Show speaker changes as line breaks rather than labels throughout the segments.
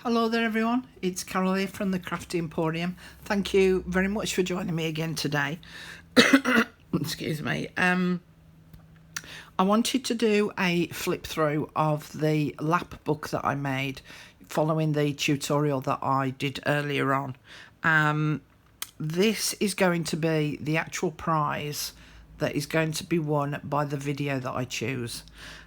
Hello there everyone, it's Carol here from the Crafty Emporium. Thank you very much for joining me again today. Excuse me. I wanted to do a flip through of the Lapbook that I made following the tutorial that I did earlier on. This is going to be the actual prize that is going to be won by the video that I choose.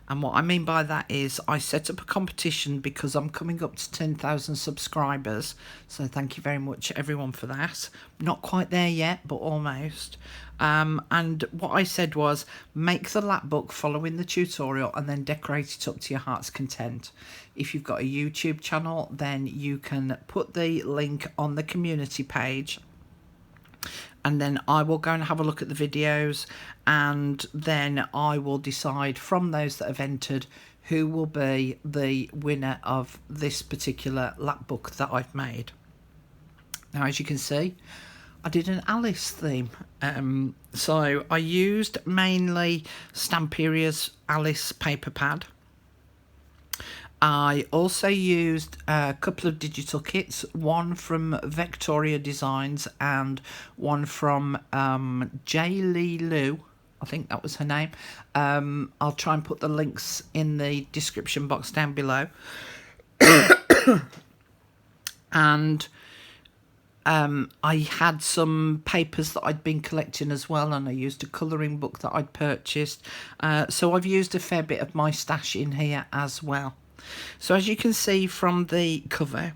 And what I mean by that is I set up a competition because I'm coming up to 10,000 subscribers. So thank you very much everyone for that. Not quite there yet, but almost. And what I said was make the Lapbook following the tutorial and then decorate it up to your heart's content. If you've got a YouTube channel, then you can put the link on the community page. And then I will go and have a look at the videos, and then I will decide from those that have entered who will be the winner of this particular Lapbook that I've made. Now, as you can see, I did an Alice theme. So I used mainly Stamperias Alice paper pad. I also used a couple of digital kits, one from Victoria Designs and one from J. Lee Lou, I think that was her name. I'll try and put the links in the description box down below. And I had some papers that I'd been collecting as well, and I used a colouring book that I'd purchased. So I've used a fair bit of my stash in here as well. So as you can see from the cover,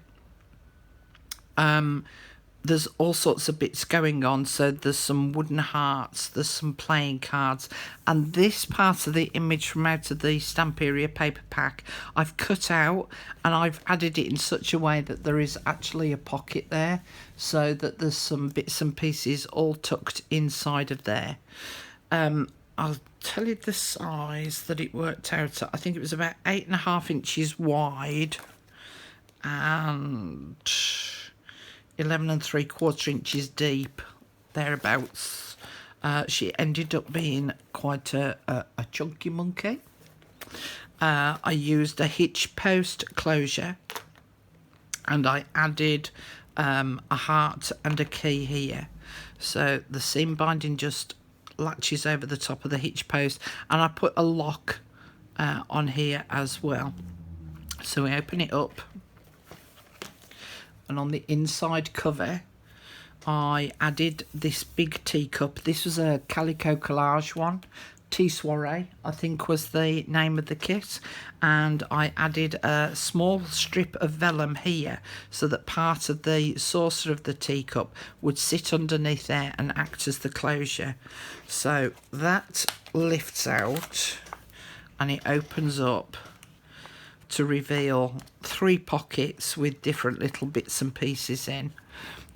there's all sorts of bits going on. So there's some wooden hearts, there's some playing cards, and this part of the image from out of the Stamperia paper pack I've cut out, and I've added it in such a way that there is actually a pocket there, so that there's some bits and pieces all tucked inside of there. I'll tell you the size that it worked out at. I think it was about 8.5 inches wide and 11 3/4 inches deep, thereabouts. She ended up being quite a chunky monkey. I used a hitch post closure, and I added a heart and a key here. So the seam binding just latches over the top of the hitch post, and I put a lock on here as well. So we open it up, and on the inside cover I added this big teacup. This was a calico collage one. Tea Soiree, I think, was the name of the kit, and I added a small strip of vellum here so that part of the saucer of the teacup would sit underneath there and act as the closure. So that lifts out and it opens up to reveal 3 pockets with different little bits and pieces in.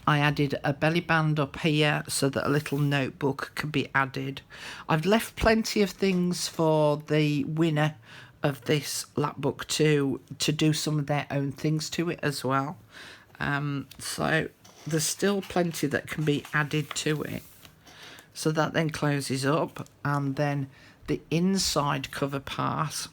I added a belly band up here so that a little notebook could be added. I've left plenty of things for the winner of this Lapbook to do some of their own things to it as well. So there's still plenty that can be added to it. So that then closes up, and then the inside cover part,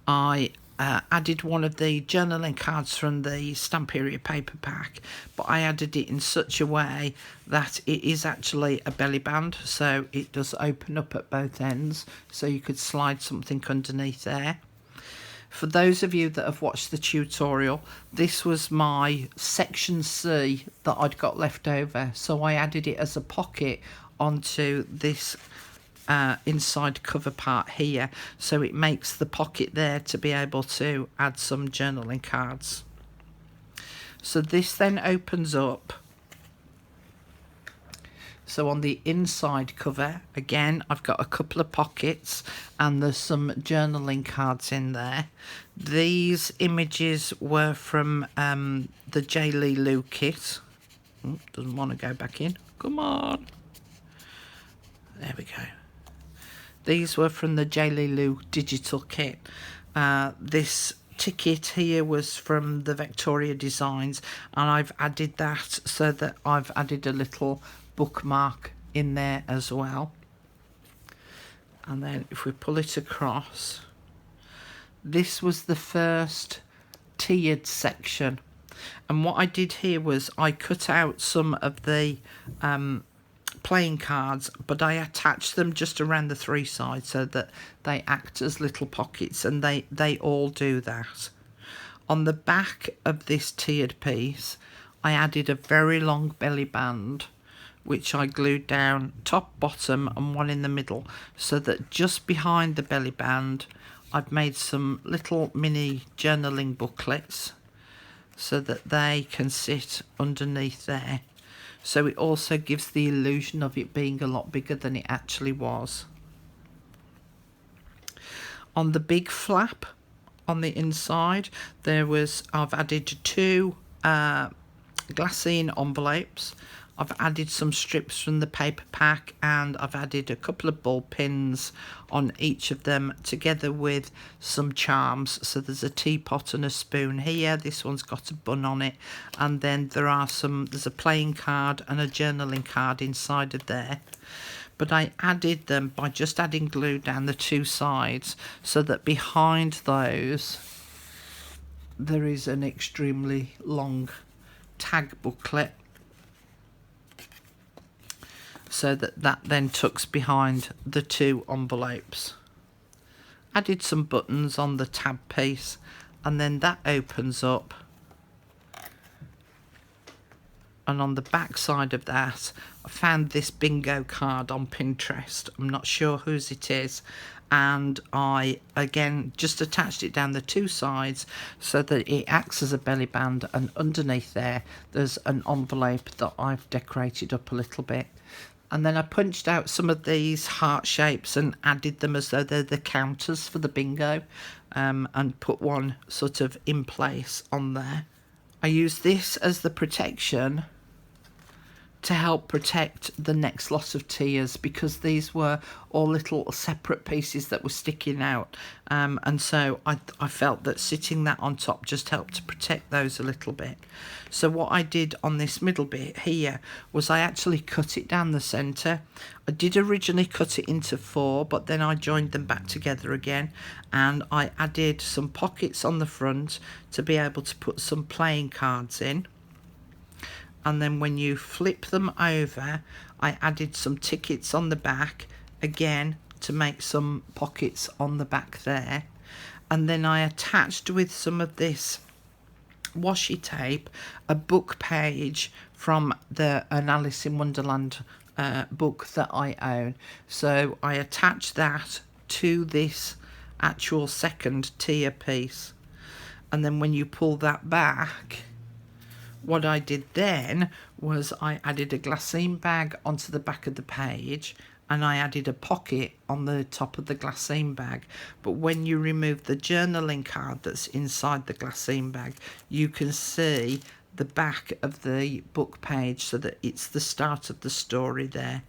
I added one of the journaling cards from the Stamperia paper pack, but I added it in such a way that it is actually a belly band, so it does open up at both ends, so you could slide something underneath there. For those of you that have watched the tutorial, this was my section C that I'd got left over, so I added it as a pocket onto this inside cover part here, so it makes the pocket there to be able to add some journaling cards. So this then opens up. So on the inside cover, again, I've got a couple of pockets and there's some journaling cards in there. These images were from the J. Lee Lou kit. Doesn't want to go back in. Come on. There we go. These were from the J. Lee Lou digital kit. This ticket here was from the Victoria Designs, and I've added that so that I've added a little bookmark in there as well. And then if we pull it across, this was the first tiered section. And what I did here was I cut out some of the playing cards, but I attached them just around the three sides so that they act as little pockets, and they all do that. On the back of this tiered piece, I added a very long belly band, which I glued down top, bottom and one in the middle, so that just behind the belly band I've made some little mini journaling booklets so that they can sit underneath there. So it also gives the illusion of it being a lot bigger than it actually was. On the big flap on the inside, I've added two glassine envelopes. I've added some strips from the paper pack, and I've added a couple of ball pins on each of them, together with some charms. So there's a teapot and a spoon here. This one's got a bun on it, and then there's a playing card and a journaling card inside of there. But I added them by just adding glue down the two sides, so that behind those there is an extremely long tag booklet, so that then tucks behind the two envelopes. Added some buttons on the tab piece, and then that opens up, and on the back side of that I found this bingo card on Pinterest. I'm not sure whose it is, and I again just attached it down the two sides so that it acts as a belly band, and underneath there's an envelope that I've decorated up a little bit. And then I punched out some of these heart shapes and added them as though they're the counters for the bingo, and put one sort of in place on there. I used this as the protection to help protect the next lot of tiers, because these were all little separate pieces that were sticking out, and so I felt that sitting that on top just helped to protect those a little bit. So what I did on this middle bit here was I actually cut it down the centre. I did originally cut it into 4, but then I joined them back together again, and I added some pockets on the front to be able to put some playing cards in. And then when you flip them over, I added some tickets on the back again to make some pockets on the back there. And then I attached with some of this washi tape a book page from an Alice in Wonderland book that I own. So I attached that to this actual second tier piece, and then when you pull that back, what I did then was I added a glassine bag onto the back of the page, and I added a pocket on the top of the glassine bag. But when you remove the journaling card that's inside the glassine bag, you can see the back of the book page, so that it's the start of the story there.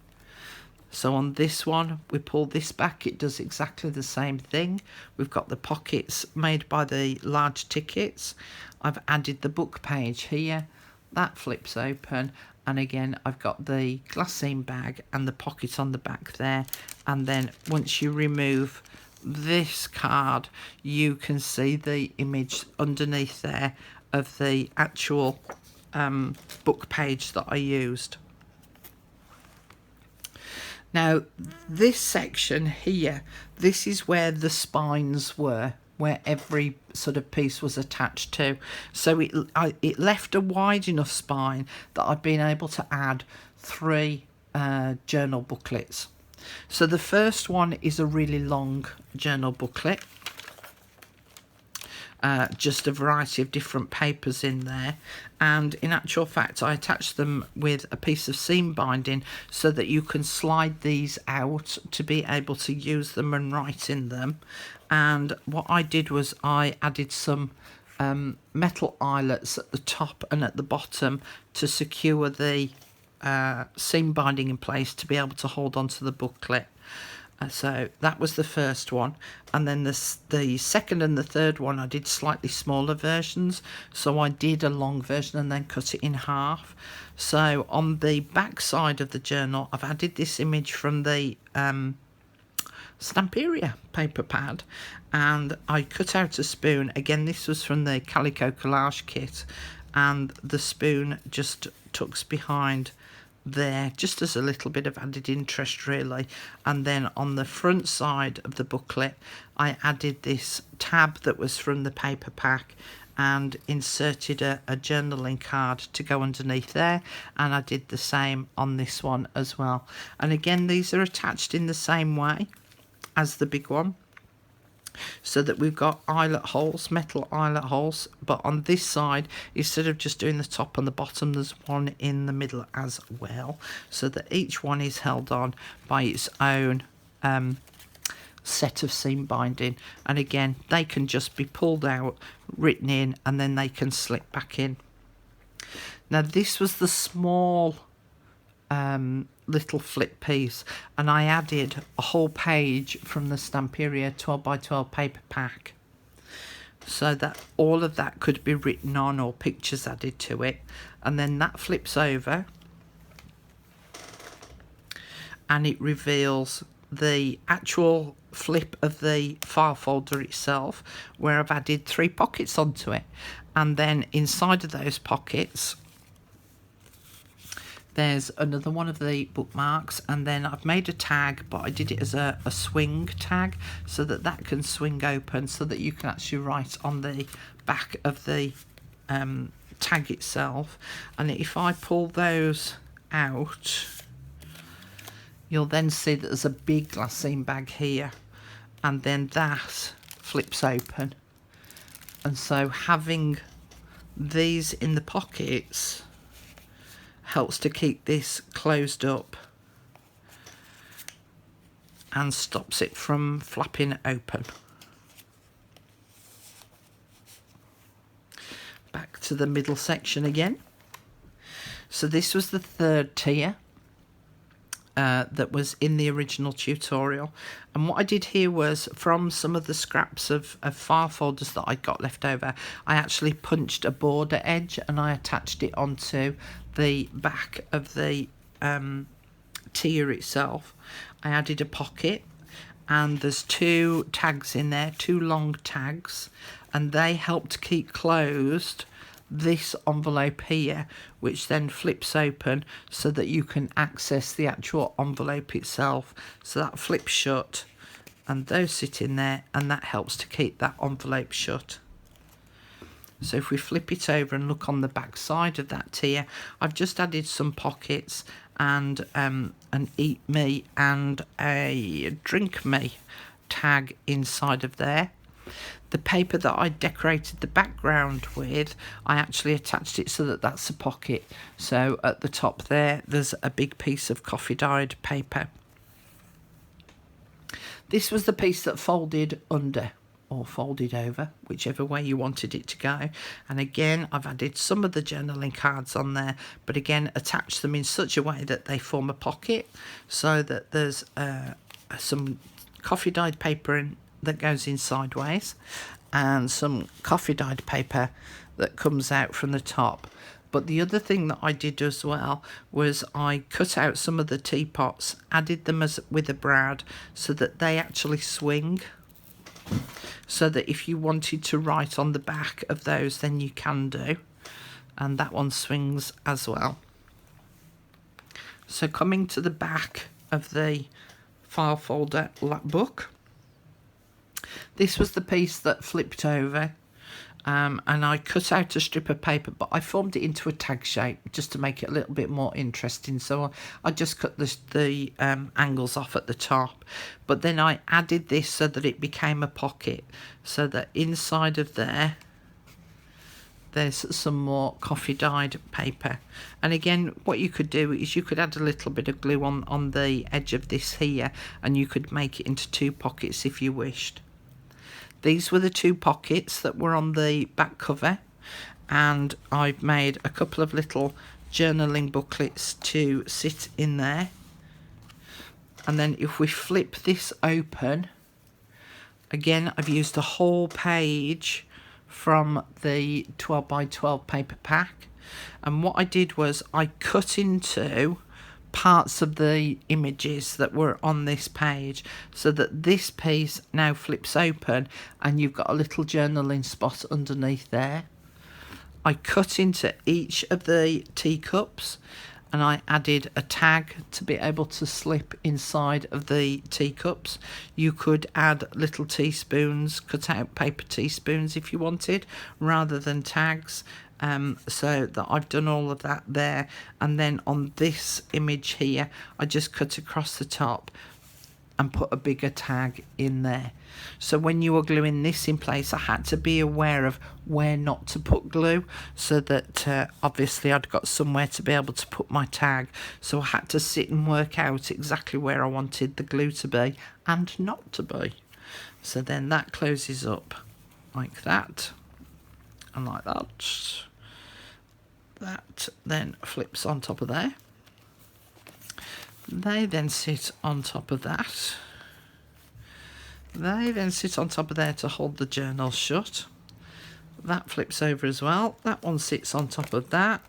So on this one, we pull this back, it does exactly the same thing. We've got the pockets made by the large tickets. I've added the book page here, that flips open, and again I've got the glassine bag and the pocket on the back there. And then once you remove this card, you can see the image underneath there of the actual book page that I used. Now this section here, this is where the spines were, where every sort of piece was attached to. So it left a wide enough spine that I've been able to add 3 journal booklets. So the first one is a really long journal booklet, just a variety of different papers in there, and in actual fact I attached them with a piece of seam binding so that you can slide these out to be able to use them and write in them. And what I did was I added some metal eyelets at the top and at the bottom to secure the seam binding in place to be able to hold onto the booklet. So that was the first one, and then the second and the third one I did slightly smaller versions. So I did a long version and then cut it in half. So on the back side of the journal, I've added this image from the Stamperia paper pad, and I cut out a spoon. Again, this was from the Calico Collage kit, and the spoon just tucks behind there, just as a little bit of added interest really. And then on the front side of the booklet, I added this tab that was from the paper pack and inserted a journaling card to go underneath there, and I did the same on this one as well. And again, these are attached in the same way as the big one, so that we've got eyelet holes, metal eyelet holes, but on this side, instead of just doing the top and the bottom, there's one in the middle as well, so that each one is held on by its own set of seam binding. And again, they can just be pulled out, written in, and then they can slip back in. Now this was the small little flip piece, and I added a whole page from the Stamperia 12x12 paper pack, so that all of that could be written on or pictures added to it. And then that flips over and it reveals the actual flip of the file folder itself, where I've added 3 pockets onto it. And then inside of those pockets there's another one of the bookmarks, and then I've made a tag, but I did it as a swing tag, so that that can swing open, so that you can actually write on the back of the tag itself. And if I pull those out, you'll then see that there's a big glassine bag here, and then that flips open. And so having these in the pockets helps to keep this closed up and stops it from flapping open. Back to the middle section again. So this was the 3rd tier that was in the original tutorial, and what I did here was, from some of the scraps of file folders that I got left over, I actually punched a border edge and I attached it onto the back of the tier itself. I added a pocket, and there's 2 tags in there, 2 long tags, and they help to keep closed this envelope here, which then flips open so that you can access the actual envelope itself. So that flips shut, and those sit in there, and that helps to keep that envelope shut. So if we flip it over and look on the back side of that tier, I've just added some pockets and an eat me and a drink me tag inside of there. The paper that I decorated the background with, I actually attached it so that that's a pocket. So at the top there's a big piece of coffee dyed paper. This was the piece that folded under or folded over, whichever way you wanted it to go. And again, I've added some of the journaling cards on there, but again, attached them in such a way that they form a pocket, so that there's some coffee dyed paper in that goes in sideways, and some coffee dyed paper that comes out from the top. But the other thing that I did as well was I cut out some of the teapots, added them with a brad, so that they actually swing, so that if you wanted to write on the back of those, then you can do. And that one swings as well. So coming to the back of the file folder Lapbook, this was the piece that flipped over, and I cut out a strip of paper, but I formed it into a tag shape just to make it a little bit more interesting. So I just cut the angles off at the top, but then I added this so that it became a pocket, so that inside of there's some more coffee dyed paper. And again, what you could do is you could add a little bit of glue on the edge of this here, and you could make it into 2 pockets if you wished. These were the 2 pockets that were on the back cover, and I've made a couple of little journaling booklets to sit in there. And then if we flip this open, again, I've used a whole page from the 12x12 paper pack, and what I did was I cut into parts of the images that were on this page, so that this piece now flips open and you've got a little journaling spot underneath there. I cut into each of the teacups and I added a tag to be able to slip inside of the teacups. You could add little teaspoons, cut out paper teaspoons if you wanted, rather than tags. So that I've done all of that there. And then on this image here, I just cut across the top and put a bigger tag in there. So when you were gluing this in place, I had to be aware of where not to put glue, so that obviously I'd got somewhere to be able to put my tag. So I had to sit and work out exactly where I wanted the glue to be and not to be. So then that closes up like that and like that. That then flips on top of there. They then sit on top of that. They then sit on top of there to hold the journal shut. That flips over as well. That one sits on top of that.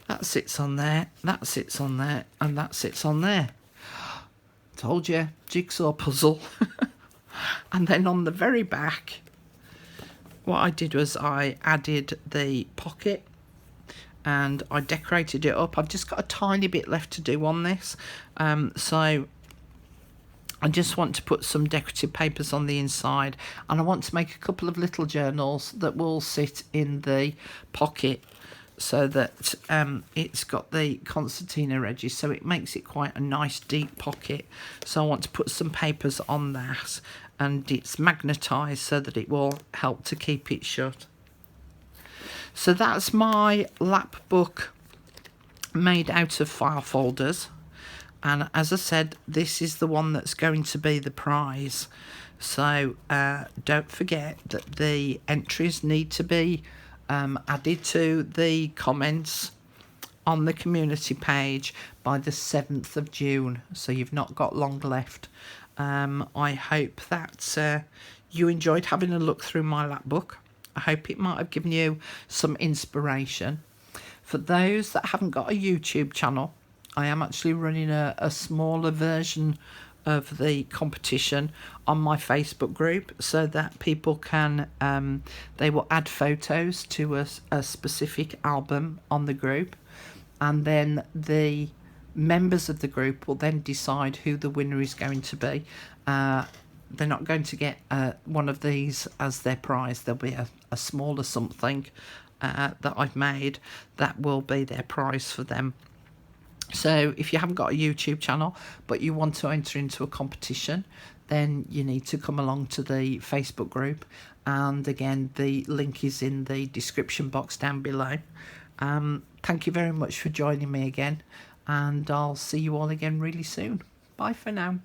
That sits on there. That sits on there. And that sits on there. Told you, jigsaw puzzle. And then on the very back, what I did was I added the pocket and I decorated it up. I've just got a tiny bit left to do on this. So I just want to put some decorative papers on the inside, and I want to make a couple of little journals that will sit in the pocket, so that it's got the concertina edges, so it makes it quite a nice deep pocket. So I want to put some papers on that, and it's magnetised so that it will help to keep it shut. So that's my Lapbook made out of file folders. And as I said, this is the one that's going to be the prize. So don't forget that the entries need to be added to the comments on the community page by the 7th of June. So you've not got long left. I hope that you enjoyed having a look through my Lapbook. I hope it might have given you some inspiration. For those that haven't got a YouTube channel, I am actually running a smaller version of the competition on my Facebook group, so that people can, they will add photos to a specific album on the group, and then the members of the group will then decide who the winner is going to be. They're not going to get one of these as their prize. There'll be a smaller something that I've made that will be their prize for them. So if you haven't got a YouTube channel but you want to enter into a competition, then you need to come along to the Facebook group, and again the link is in the description box down below. Thank you very much for joining me again, and I'll see you all again really soon. Bye for now.